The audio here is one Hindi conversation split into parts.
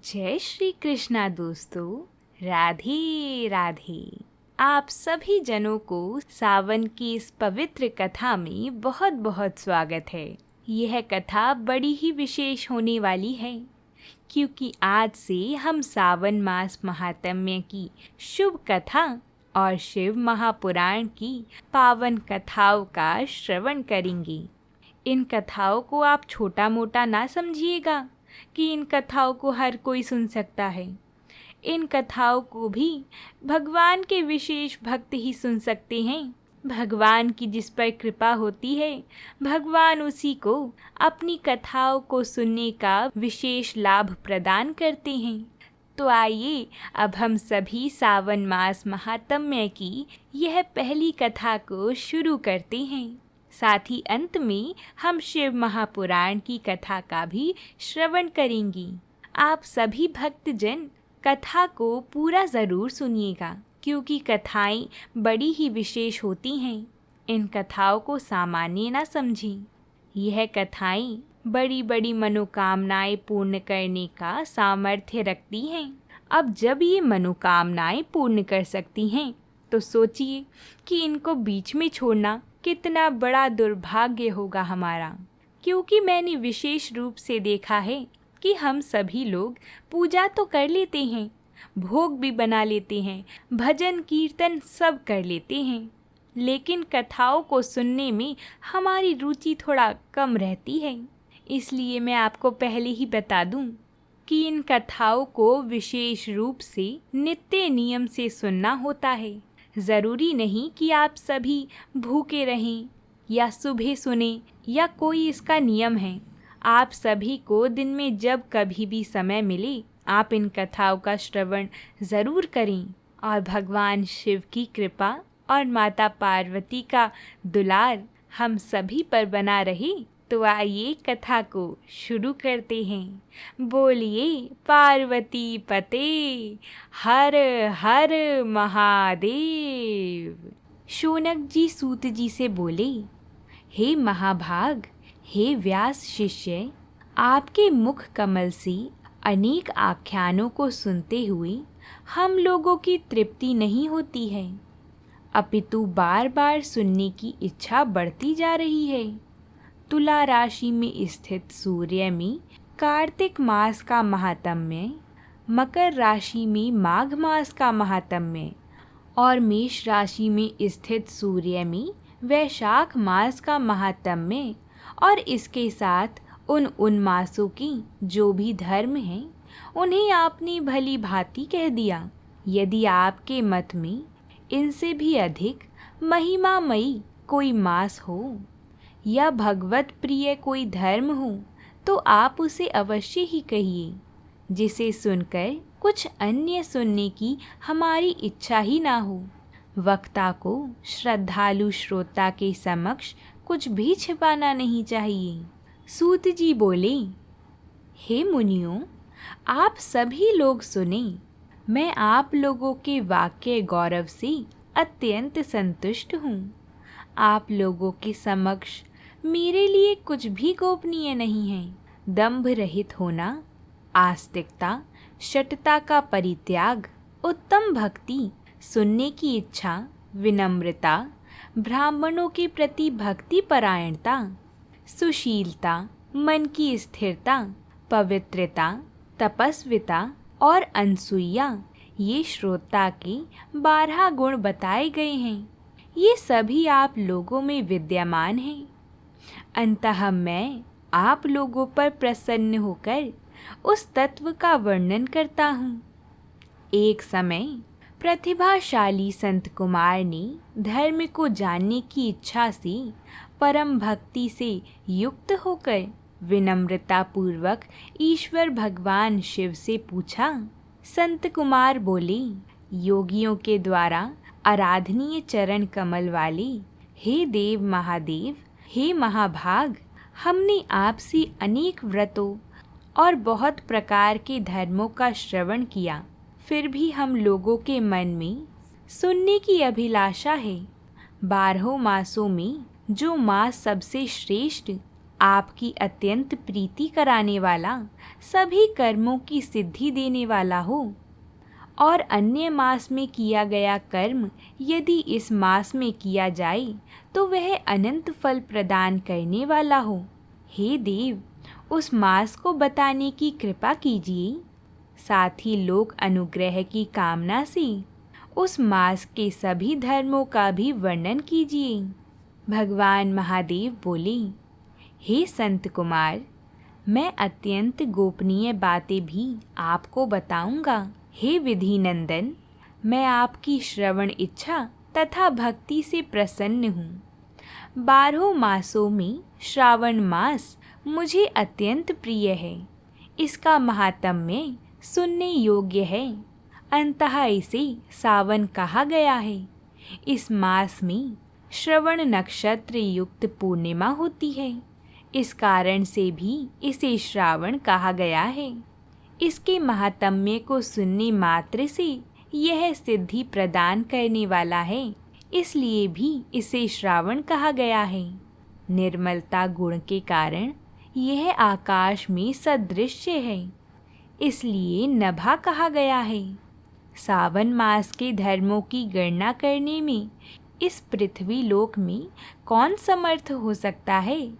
जय श्री कृष्णा दोस्तों, राधे राधे। आप सभी जनों को सावन की इस पवित्र कथा में बहुत बहुत स्वागत है। यह कथा बड़ी ही विशेष होने वाली है क्योंकि आज से हम सावन मास महात्म्य की शुभ कथा और शिव महापुराण की पावन कथाओं का श्रवण करेंगे। इन कथाओं को आप छोटा मोटा ना समझिएगा कि इन कथाओं को हर कोई सुन सकता है। इन कथाओं को भी भगवान के विशेष भक्त ही सुन सकते हैं। भगवान की जिस पर कृपा होती है, भगवान उसी को अपनी कथाओं को सुनने का विशेष लाभ प्रदान करते हैं। तो आइए अब हम सभी सावन मास महात्म्य की यह पहली कथा को शुरू करते हैं। साथ ही अंत में हम शिव महापुराण की कथा का भी श्रवण करेंगे। आप सभी भक्तजन कथा को पूरा ज़रूर सुनिएगा क्योंकि कथाएं बड़ी ही विशेष होती हैं। इन कथाओं को सामान्य ना समझें। यह कथाएं बड़ी बड़ी मनोकामनाएं पूर्ण करने का सामर्थ्य रखती हैं। अब जब ये मनोकामनाएं पूर्ण कर सकती हैं तो सोचिए कि इनको बीच में छोड़ना कितना बड़ा दुर्भाग्य होगा हमारा। क्योंकि मैंने विशेष रूप से देखा है कि हम सभी लोग पूजा तो कर लेते हैं, भोग भी बना लेते हैं, भजन कीर्तन सब कर लेते हैं, लेकिन कथाओं को सुनने में हमारी रुचि थोड़ा कम रहती है। इसलिए मैं आपको पहले ही बता दूं कि इन कथाओं को विशेष रूप से नित्य नियम से सुनना होता है। ज़रूरी नहीं कि आप सभी भूखे रहें या सुबह सुने या कोई इसका नियम है। आप सभी को दिन में जब कभी भी समय मिले आप इन कथाओं का श्रवण ज़रूर करें और भगवान शिव की कृपा और माता पार्वती का दुलार हम सभी पर बना रहे। तो आइए कथा को शुरू करते हैं। बोलिए पार्वती पते हर हर महादेव। शौनक जी सूत जी से बोले, हे महाभाग, हे व्यास शिष्य, आपके मुख कमल से अनेक आख्यानों को सुनते हुए हम लोगों की तृप्ति नहीं होती है, अपितु बार बार सुनने की इच्छा बढ़ती जा रही है। तुला राशि में स्थित सूर्य में कार्तिक मास का महात्म्य, मकर राशि में माघ मास का महात्म्य और मेष राशि में स्थित सूर्य में वैशाख मास का महात्म्य और इसके साथ उन मासों की जो भी धर्म हैं उन्हें आपने भली भांति कह दिया। यदि आपके मत में इनसे भी अधिक महिमामयी कोई मास हो या भगवत प्रिय कोई धर्म हो तो आप उसे अवश्य ही कहिए, जिसे सुनकर कुछ अन्य सुनने की हमारी इच्छा ही ना हो। वक्ता को श्रद्धालु श्रोता के समक्ष कुछ भी छिपाना नहीं चाहिए। सूत जी बोले, हे मुनियों, आप सभी लोग सुने। मैं आप लोगों के वाक्य गौरव से अत्यंत संतुष्ट हूँ। आप लोगों के समक्ष मेरे लिए कुछ भी गोपनीय नहीं है। दंभ रहित होना, आस्तिकता, शटता का परित्याग, उत्तम भक्ति, सुनने की इच्छा, विनम्रता, ब्राह्मणों के प्रति भक्ति परायणता, सुशीलता, मन की स्थिरता, पवित्रता, तपस्विता और अनसूया, ये श्रोता के 12 गुण बताए गए हैं। ये सभी आप लोगों में विद्यमान हैं। अंततः मैं आप लोगों पर प्रसन्न होकर उस तत्व का वर्णन करता हूँ। एक समय प्रतिभाशाली संत कुमार ने धर्म को जानने की इच्छा से परम भक्ति से युक्त होकर विनम्रता पूर्वक ईश्वर भगवान शिव से पूछा। संत कुमार बोले, योगियों के द्वारा आराधनीय चरण कमल वाले हे देव महादेव, हे महाभाग, हमने आपसे अनेक व्रतों और बहुत प्रकार के धर्मों का श्रवण किया, फिर भी हम लोगों के मन में सुनने की अभिलाषा है। 12 मासों में जो मास सबसे श्रेष्ठ आपकी अत्यंत प्रीति कराने वाला, सभी कर्मों की सिद्धि देने वाला हो, और अन्य मास में किया गया कर्म यदि इस मास में किया जाए तो वह अनंत फल प्रदान करने वाला हो। हे देव, उस मास को बताने की कृपा कीजिए। साथ ही लोक अनुग्रह की कामना से उस मास के सभी धर्मों का भी वर्णन कीजिए। भगवान महादेव बोले, हे संत कुमार, मैं अत्यंत गोपनीय बातें भी आपको बताऊंगा। हे विधि नंदन, मैं आपकी श्रवण इच्छा तथा भक्ति से प्रसन्न हूँ। 12 मासों में श्रावण मास मुझे अत्यंत प्रिय है। इसका महात्म्य सुनने योग्य है। अन्तः इसे सावन कहा गया है। इस मास में श्रवण नक्षत्र युक्त पूर्णिमा होती है। इस कारण से भी इसे श्रावण कहा गया है। इसके महात्म्य को सुनने मात्र से यह सिद्धि प्रदान करने वाला है, इसलिए भी इसे श्रावण कहा गया है। निर्मलता गुण के कारण यह आकाश में सदृश्य है, इसलिए नभा कहा गया है। सावन मास के धर्मों की गणना करने में इस पृथ्वी लोक में कौन समर्थ हो सकता है?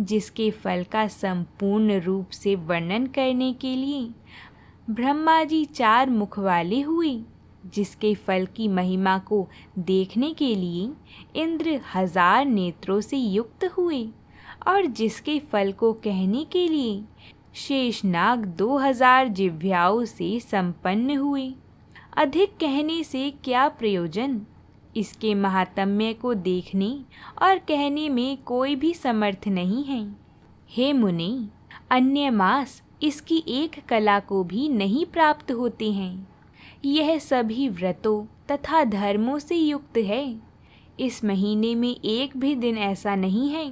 जिसके फल का संपूर्ण रूप से वर्णन करने के लिए ब्रह्मा जी 4 मुख वाले हुए, जिसके फल की महिमा को देखने के लिए इंद्र 1000 नेत्रों से युक्त हुए, और जिसके फल को कहने के लिए शेषनाग 2000 जिह्वाओं से संपन्न हुए। अधिक कहने से क्या प्रयोजन? इसके महात्म्य को देखने और कहने में कोई भी समर्थ नहीं है। हे मुनि, अन्य मास इसकी एक कला को भी नहीं प्राप्त होते हैं। यह सभी व्रतों तथा धर्मों से युक्त है। इस महीने में एक भी दिन ऐसा नहीं है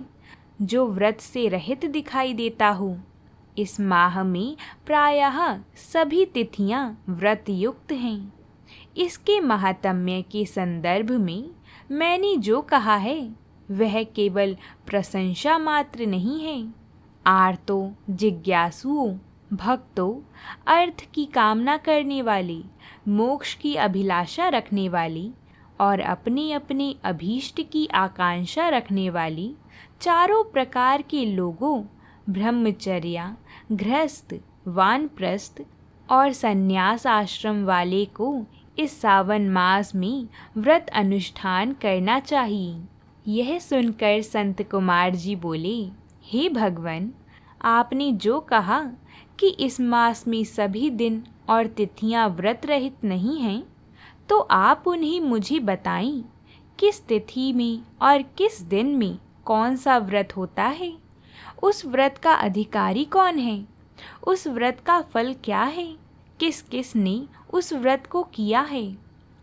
जो व्रत से रहित दिखाई देता हो। इस माह में प्रायः सभी तिथियां व्रत युक्त हैं। इसके महात्म्य के संदर्भ में मैंने जो कहा है वह केवल प्रशंसा मात्र नहीं है। आर्तों, जिज्ञासुओं, भक्तों, अर्थ की कामना करने वाले, मोक्ष की अभिलाषा रखने वाली और अपने अपने अभीष्ट की आकांक्षा रखने वाली चारों प्रकार के लोगों, ब्रह्मचर्या, गृहस्थ, वानप्रस्थ और संन्यास आश्रम वाले को इस सावन मास में व्रत अनुष्ठान करना चाहिए। यह सुनकर संत कुमार जी बोले, हे भगवान, आपने जो कहा कि इस मास में सभी दिन और तिथियां व्रत रहित नहीं हैं, तो आप उन्हें मुझे बताएं। किस तिथि में और किस दिन में कौन सा व्रत होता है? उस व्रत का अधिकारी कौन है? उस व्रत का फल क्या है? किस किस ने उस व्रत को किया है?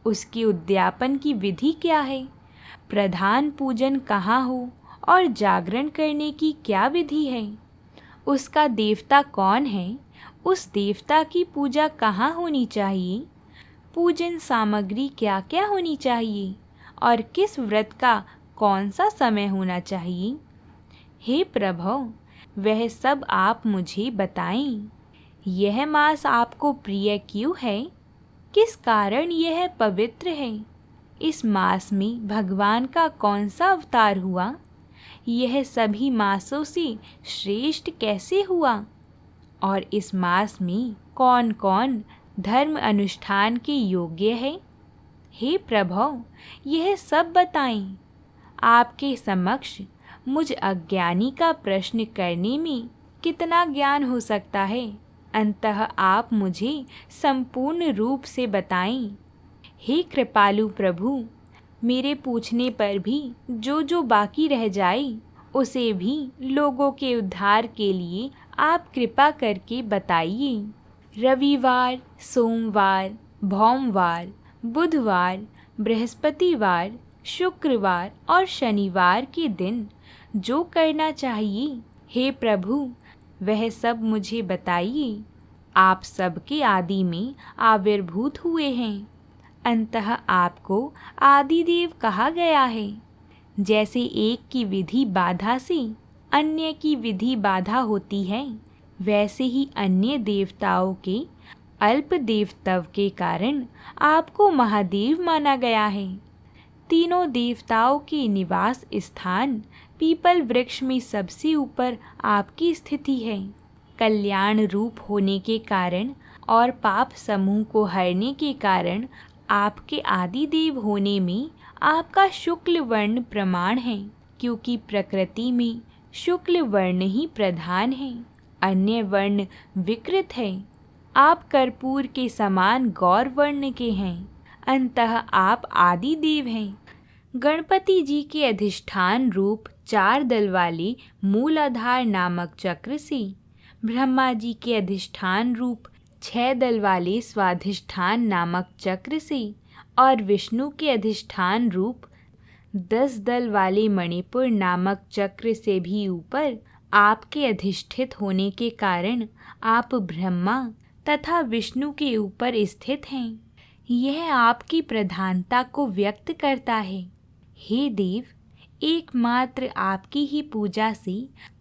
उसके उद्यापन की विधि क्या है? प्रधान पूजन कहाँ हो और जागरण करने की क्या विधि है? उसका देवता कौन है? उस देवता की पूजा कहाँ होनी चाहिए? पूजन सामग्री क्या क्या होनी चाहिए? और किस व्रत का कौन सा समय होना चाहिए? हे प्रभु, वह सब आप मुझे बताएं। यह मास आपको प्रिय क्यों है? किस कारण यह पवित्र है? इस मास में भगवान का कौन सा अवतार हुआ? यह सभी मासों से श्रेष्ठ कैसे हुआ? और इस मास में कौन कौन धर्म अनुष्ठान के योग्य है? हे प्रभु, यह सब बताएं। आपके समक्ष मुझ अज्ञानी का प्रश्न करने में कितना ज्ञान हो सकता है? अतः आप मुझे संपूर्ण रूप से बताएं। हे कृपालु प्रभु, मेरे पूछने पर भी जो जो बाकी रह जाए उसे भी लोगों के उद्धार के लिए आप कृपा करके बताइए। रविवार, सोमवार, भौमवार, बुधवार, बृहस्पतिवार, शुक्रवार और शनिवार के दिन जो करना चाहिए, हे प्रभु, वह सब मुझे बताइए। आप सबके आदि में आविर्भूत हुए हैं, अतः आपको आदिदेव कहा गया है। जैसे एक की विधि बाधा से अन्य की विधि बाधा होती है, वैसे ही अन्य देवताओं के अल्प देवत्व के कारण आपको महादेव माना गया है। तीनों देवताओं के निवास स्थान पीपल वृक्ष में सबसे ऊपर आपकी स्थिति है। कल्याण रूप होने के कारण और पाप समूह को हरने के कारण आपके आदि देव होने में आपका शुक्ल वर्ण प्रमाण है, क्योंकि प्रकृति में शुक्ल वर्ण ही प्रधान है, अन्य वर्ण विकृत है। आप कर्पूर के समान गौर वर्ण के हैं, अतः आप आदि देव हैं। गणपति जी के अधिष्ठान रूप 4 दल वाले मूलाधार नामक चक्र से, ब्रह्मा जी के अधिष्ठान रूप 6 दल वाले स्वाधिष्ठान नामक चक्र से और विष्णु के अधिष्ठान रूप 10 दल वाले मणिपुर नामक चक्र से भी ऊपर आपके अधिष्ठित होने के कारण आप ब्रह्मा तथा विष्णु के ऊपर स्थित हैं। यह आपकी प्रधानता को व्यक्त करता है। हे देव, एकमात्र आपकी ही पूजा से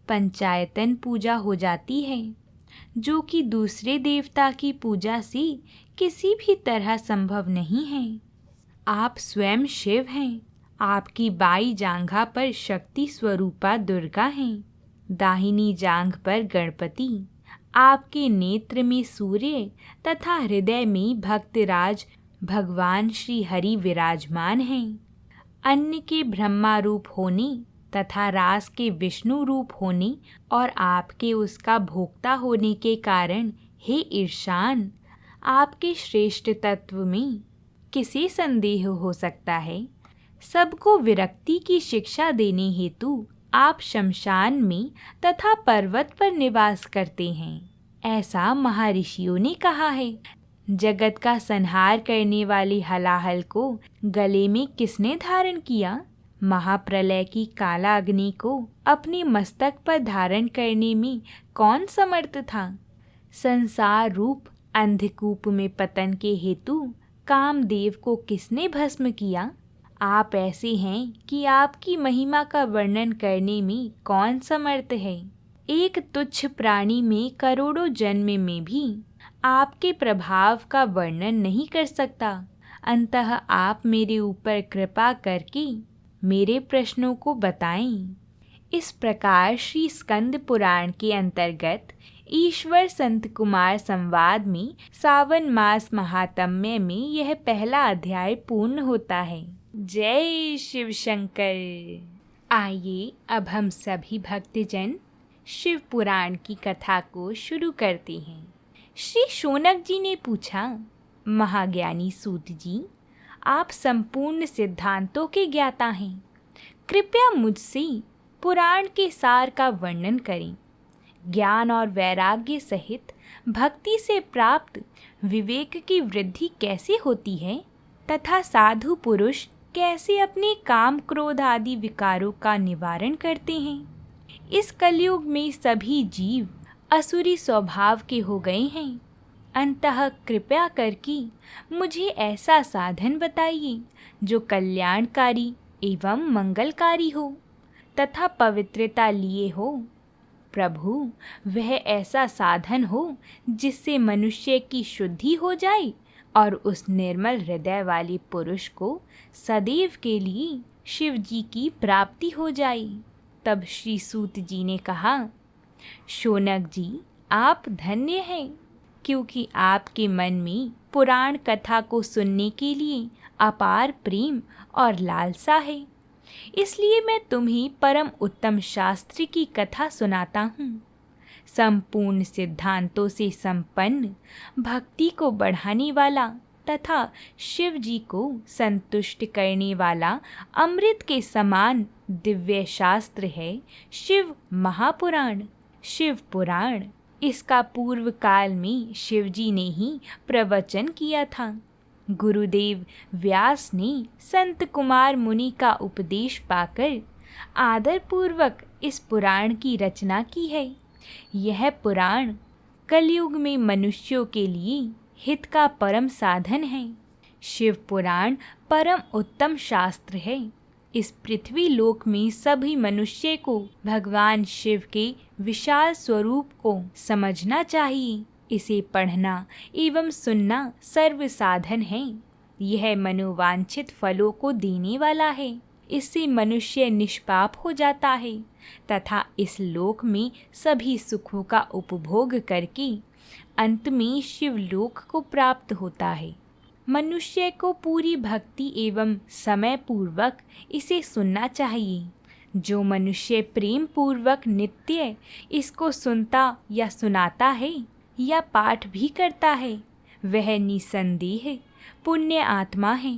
पंचायतन पूजा हो जाती है, जो कि दूसरे देवता की पूजा से किसी भी तरह संभव नहीं है। आप स्वयं शिव हैं। आपकी बाई जांघा पर शक्ति स्वरूपा दुर्गा हैं, दाहिनी जांघ पर गणपति, आपके नेत्र में सूर्य तथा हृदय में भक्तराज भगवान श्री हरि विराजमान हैं। अन्न के ब्रह्मा रूप होने तथा रास के विष्णु रूप होने और आपके उसका भोक्ता होने के कारण, हे ईशान, आपके श्रेष्ठ तत्व में किसे संदेह हो सकता है। सबको विरक्ति की शिक्षा देने हेतु आप शमशान में तथा पर्वत पर निवास करते हैं, ऐसा महर्षियों ने कहा है। जगत का संहार करने वाली हलाहल को गले में किसने धारण किया? महाप्रलय की काला अग्नि को अपने मस्तक पर धारण करने में कौन समर्थ था? संसार रूप अंधकूप में पतन के हेतु कामदेव को किसने भस्म किया? आप ऐसे हैं कि आपकी महिमा का वर्णन करने में कौन समर्थ है? एक तुच्छ प्राणी में करोड़ों जन्म में भी आपके प्रभाव का वर्णन नहीं कर सकता। अतः आप मेरे ऊपर कृपा करके मेरे प्रश्नों को बताएं। इस प्रकार श्री स्कंद पुराण के अंतर्गत ईश्वर संत कुमार संवाद में सावन मास महात्म्य में यह पहला अध्याय पूर्ण होता है। जय शिव शंकर। आइए अब हम सभी भक्तजन शिव पुराण की कथा को शुरू करते हैं। श्री शौनक जी ने पूछा, महाज्ञानी सूत जी, आप संपूर्ण सिद्धांतों के ज्ञाता हैं, कृपया मुझसे पुराण के सार का वर्णन करें। ज्ञान और वैराग्य सहित भक्ति से प्राप्त विवेक की वृद्धि कैसे होती है तथा साधु पुरुष कैसे अपने काम क्रोध आदि विकारों का निवारण करते हैं। इस कलयुग में सभी जीव असुरी स्वभाव के हो गए हैं, अतः कृपया करके मुझे ऐसा साधन बताइए जो कल्याणकारी एवं मंगलकारी हो तथा पवित्रता लिए हो। प्रभु, वह ऐसा साधन हो जिससे मनुष्य की शुद्धि हो जाए और उस निर्मल हृदय वाले पुरुष को सदैव के लिए शिव जी की प्राप्ति हो जाए। तब श्री सूत जी ने कहा, शौनक जी, आप धन्य हैं, क्योंकि आपके मन में पुराण कथा को सुनने के लिए अपार प्रेम और लालसा है। इसलिए मैं तुम्हें परम उत्तम शास्त्र की कथा सुनाता हूँ। संपूर्ण सिद्धांतों से संपन्न, भक्ति को बढ़ाने वाला तथा शिव जी को संतुष्ट करने वाला अमृत के समान दिव्य शास्त्र है शिव महापुराण। शिव पुराण, इसका पूर्व काल में शिव जी ने ही प्रवचन किया था। गुरुदेव व्यास ने संत कुमार मुनि का उपदेश पाकर आदरपूर्वक इस पुराण की रचना की है। यह पुराण कलयुग में मनुष्यों के लिए हित का परम साधन है। शिव पुराण परम उत्तम शास्त्र है। इस पृथ्वी लोक में सभी मनुष्य को भगवान शिव के विशाल स्वरूप को समझना चाहिए। इसे पढ़ना एवं सुनना सर्व साधन है। यह मनोवांछित फलों को देने वाला है। इससे मनुष्य निष्पाप हो जाता है तथा इस लोक में सभी सुखों का उपभोग करके अंत में शिवलोक को प्राप्त होता है। मनुष्य को पूरी भक्ति एवं समय पूर्वक इसे सुनना चाहिए। जो मनुष्य प्रेम पूर्वक नित्य इसको सुनता या सुनाता है या पाठ भी करता है, वह निसंदेह पुण्य आत्मा है।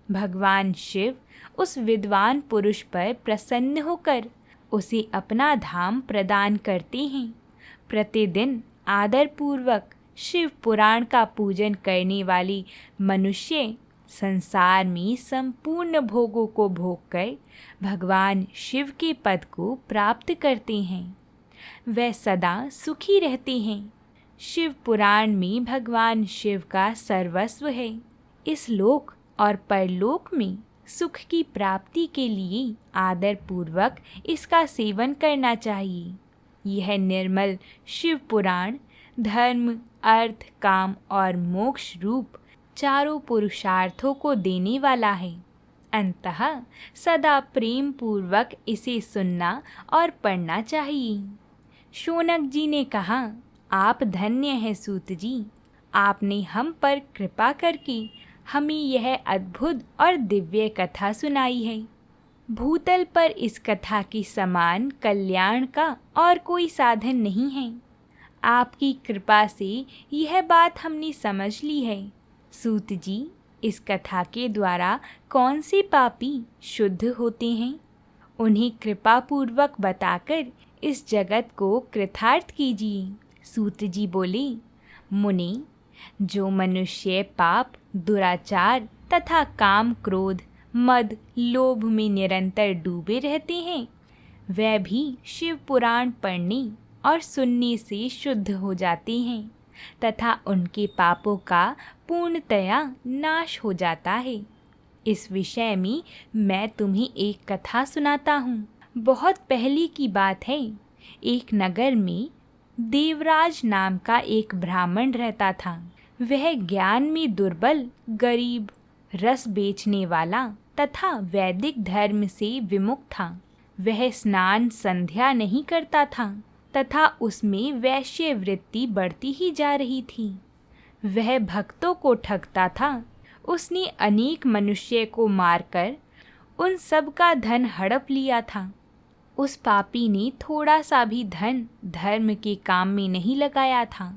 भगवान शिव उस विद्वान पुरुष पर प्रसन्न होकर उसे अपना धाम प्रदान करते हैं। प्रतिदिन आदर पूर्वक शिव पुराण का पूजन करने वाले मनुष्य संसार में संपूर्ण भोगों को भोगकर भगवान शिव के पद को प्राप्त करते हैं। वे सदा सुखी रहते हैं। शिव पुराण में भगवान शिव का सर्वस्व है। इस लोक और परलोक में सुख की प्राप्ति के लिए आदर पूर्वक इसका सेवन करना चाहिए। यह निर्मल शिव पुराण धर्म, अर्थ, काम और मोक्ष रूप चारों पुरुषार्थों को देने वाला है। अंततः सदा प्रेम पूर्वक इसे सुनना और पढ़ना चाहिए। शौनक जी ने कहा, आप धन्य हैं सूत जी, आपने हम पर कृपा करके हमें यह अद्भुत और दिव्य कथा सुनाई है। भूतल पर इस कथा के समान कल्याण का और कोई साधन नहीं है। आपकी कृपा से यह बात हमने समझ ली है। सूत जी, इस कथा के द्वारा कौन से पापी शुद्ध होते हैं, उन्हें कृपा पूर्वक बताकर इस जगत को कृतार्थ कीजिए। सूत जी बोले, मुनि, जो मनुष्य पाप, दुराचार तथा काम, क्रोध, मद, लोभ में निरंतर डूबे रहते हैं, वह भी शिव पुराण पढ़ने और सुनने से शुद्ध हो जाते हैं तथा उनके पापों का पूर्णतया नाश हो जाता है। इस विषय में मैं तुम्हें एक कथा सुनाता हूँ। बहुत पहले की बात है। एक नगर में देवराज नाम का एक ब्राह्मण रहता था। वह ज्ञान में दुर्बल, गरीब, रस बेचने वाला तथा वैदिक धर्म से विमुख था। वह स्नान संध्या नहीं करता था तथा उसमें वैश्य वृत्ति बढ़ती ही जा रही थी। वह भक्तों को ठगता था। उसने अनेक मनुष्य को मारकर उन सब का धन हड़प लिया था। उस पापी ने थोड़ा सा भी धन धर्म के काम में नहीं लगाया था।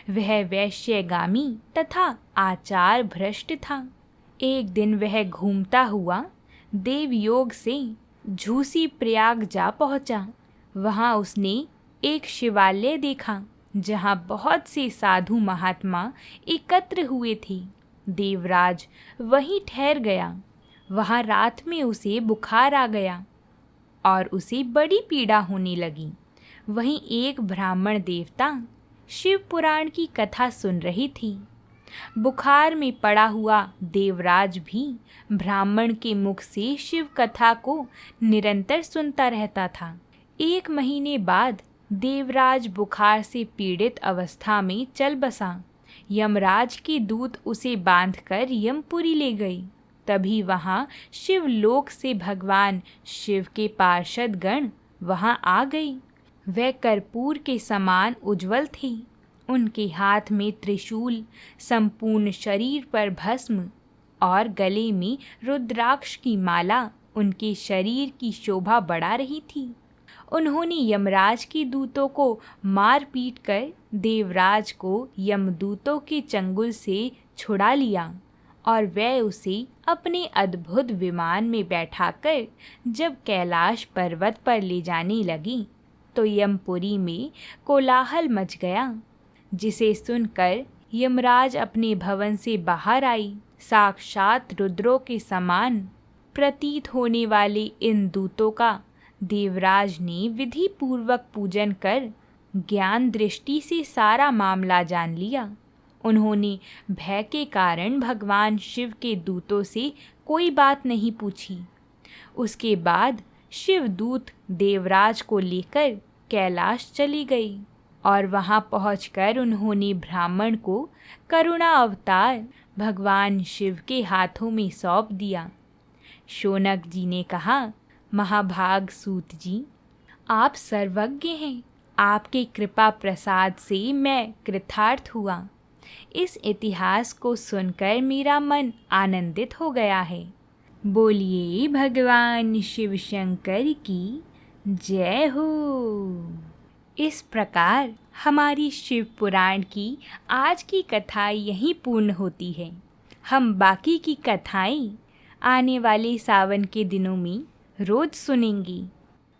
वह वैश्यगामी तथा आचार भ्रष्ट था। एक दिन वह घूमता हुआ देवयोग से झूसी प्रयाग जा पहुंचा। वहां उसने एक शिवालय देखा जहां बहुत से साधु महात्मा एकत्र हुए थे। देवराज वहीं ठहर गया। वहां रात में उसे बुखार आ गया और उसे बड़ी पीड़ा होने लगी। वहीं एक ब्राह्मण देवता शिव पुराण की कथा सुन रही थी। बुखार में पड़ा हुआ देवराज भी ब्राह्मण के मुख से शिव कथा को निरंतर सुनता रहता था। 1 महीने बाद देवराज बुखार से पीड़ित अवस्था में चल बसा। यमराज के दूत उसे बांधकर यमपुरी ले गई। तभी वहां शिवलोक से भगवान शिव के पार्षद गण वहां आ गई। वे कर्पूर के समान उज्जवल थे। उनके हाथ में त्रिशूल, संपूर्ण शरीर पर भस्म और गले में रुद्राक्ष की माला उनके शरीर की शोभा बढ़ा रही थी। उन्होंने यमराज के दूतों को मार पीट कर देवराज को यमदूतों के चंगुल से छुड़ा लिया और वे उसे अपने अद्भुत विमान में बैठाकर जब कैलाश पर्वत पर ले जाने लगी तो यमपुरी में कोलाहल मच गया, जिसे सुनकर यमराज अपने भवन से बाहर आई। साक्षात रुद्रों के समान प्रतीत होने वाले इन दूतों का देवराज ने विधि पूर्वक पूजन कर ज्ञान दृष्टि से सारा मामला जान लिया। उन्होंने भय के कारण भगवान शिव के दूतों से कोई बात नहीं पूछी। उसके बाद शिवदूत देवराज को लेकर कैलाश चली गई और वहां पहुंचकर उन्होंने ब्राह्मण को करुणा अवतार भगवान शिव के हाथों में सौंप दिया। शौनक जी ने कहा, महाभाग सूत जी, आप सर्वज्ञ हैं। आपके कृपा प्रसाद से मैं कृतार्थ हुआ। इस इतिहास को सुनकर मेरा मन आनंदित हो गया है। बोलिए भगवान शिव शंकर की जय हो। इस प्रकार हमारी शिव पुराण की आज की कथा यहीं पूर्ण होती है। हम बाकी की कथाएं आने वाले सावन के दिनों में रोज सुनेंगी।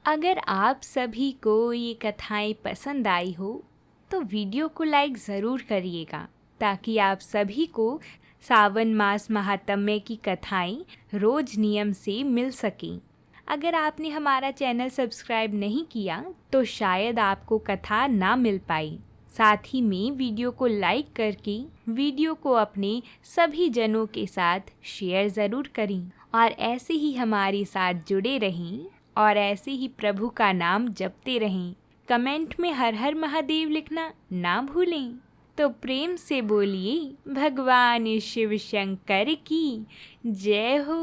अगर आप सभी को ये कथाएं पसंद आई हो तो वीडियो को लाइक ज़रूर करिएगा, ताकि आप सभी को सावन मास महात्म्य की कथाएं रोज नियम से मिल सकें। अगर आपने हमारा चैनल सब्सक्राइब नहीं किया तो शायद आपको कथा ना मिल पाई। साथ ही में वीडियो को लाइक करके वीडियो को अपने सभी जनों के साथ शेयर ज़रूर करें और ऐसे ही हमारे साथ जुड़े रहें और ऐसे ही प्रभु का नाम जपते रहें। कमेंट में हर हर महादेव लिखना ना भूलें। तो प्रेम से बोलिए भगवान शिव शंकर की जय हो।